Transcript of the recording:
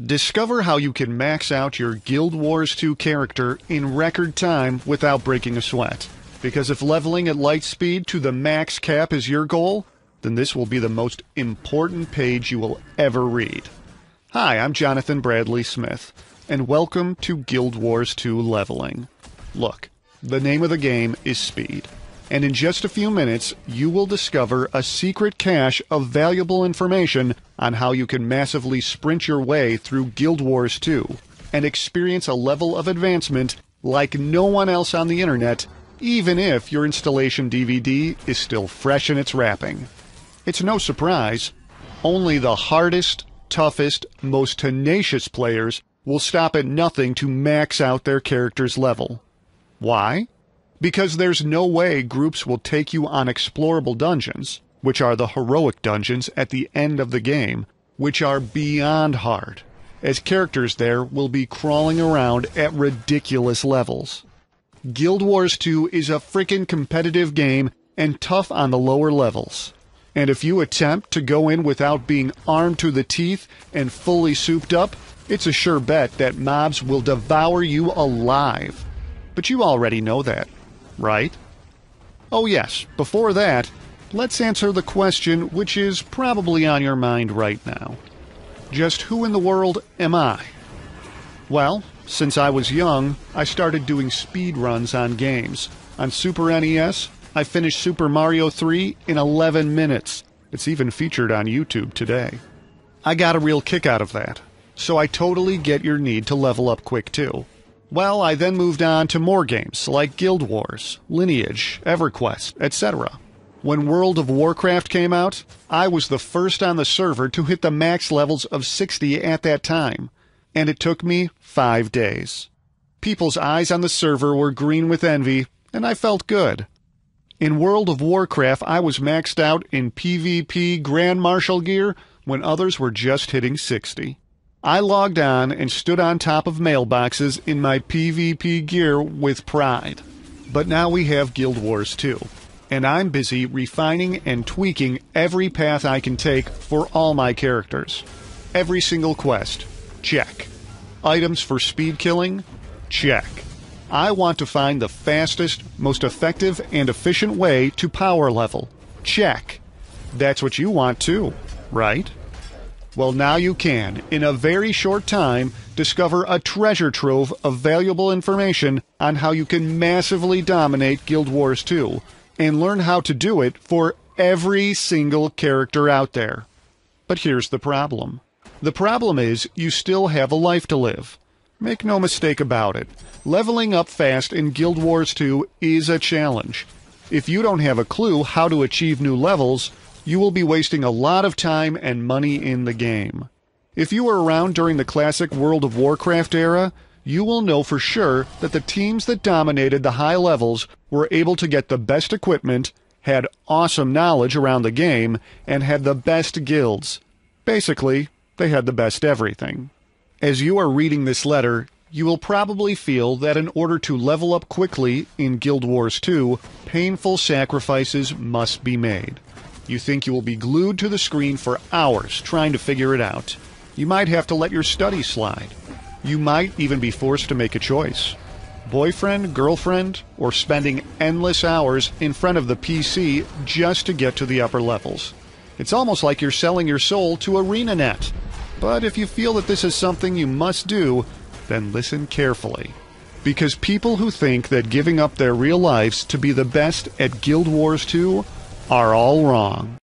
Discover how you can max out your Guild Wars 2 character in record time without breaking a sweat. Because if leveling at light speed to the max cap is your goal, then this will be the most important page you will ever read. Hi, I'm Jonathan Bradley Smith, and welcome to Guild Wars 2 Leveling. Look, the name of the game is speed. And in just a few minutes, you will discover a secret cache of valuable information on how you can massively sprint your way through Guild Wars 2 and experience a level of advancement like no one else on the internet, even if your installation DVD is still fresh in its wrapping. It's no surprise, only the hardest, toughest, most tenacious players will stop at nothing to max out their character's level. Why? Because there's no way groups will take you on explorable dungeons, which are the heroic dungeons at the end of the game, which are beyond hard, as characters there will be crawling around at ridiculous levels. Guild Wars 2 is a frickin' competitive game and tough on the lower levels. And if you attempt to go in without being armed to the teeth and fully souped up, it's a sure bet that mobs will devour you alive. But you already know that, right? Oh yes, before that, let's answer the question which is probably on your mind right now. Just who in the world am I? Well, since I was young, I started doing speed runs on games. On Super NES, I finished Super Mario 3 in 11 minutes. It's even featured on YouTube today. I got a real kick out of that, so I totally get your need to level up quick too. Well, I then moved on to more games like Guild Wars, Lineage, EverQuest, etc. When World of Warcraft came out, I was the first on the server to hit the max levels of 60 at that time, and it took me 5 days. People's eyes on the server were green with envy, and I felt good. In World of Warcraft, I was maxed out in PvP Grand Marshal gear when others were just hitting 60. I logged on and stood on top of mailboxes in my PvP gear with pride. But now we have Guild Wars 2, and I'm busy refining and tweaking every path I can take for all my characters. Every single quest, check. Items for speed killing, check. I want to find the fastest, most effective, and efficient way to power level, check. That's what you want too, right? Well, now you can, in a very short time, discover a treasure trove of valuable information on how you can massively dominate Guild Wars 2, and learn how to do it for every single character out there. But here's the problem. The problem is you still have a life to live. Make no mistake about it. Leveling up fast in Guild Wars 2 is a challenge. If you don't have a clue how to achieve new levels, you will be wasting a lot of time and money in the game. If you were around during the classic World of Warcraft era, you will know for sure that the teams that dominated the high levels were able to get the best equipment, had awesome knowledge around the game, and had the best guilds. Basically, they had the best everything. As you are reading this letter, you will probably feel that in order to level up quickly in Guild Wars 2, painful sacrifices must be made. You think you will be glued to the screen for hours trying to figure it out. You might have to let your studies slide. You might even be forced to make a choice. Boyfriend, girlfriend, or spending endless hours in front of the PC just to get to the upper levels. It's almost like you're selling your soul to ArenaNet. But if you feel that this is something you must do, then listen carefully. Because people who think that giving up their real lives to be the best at Guild Wars 2 are all wrong.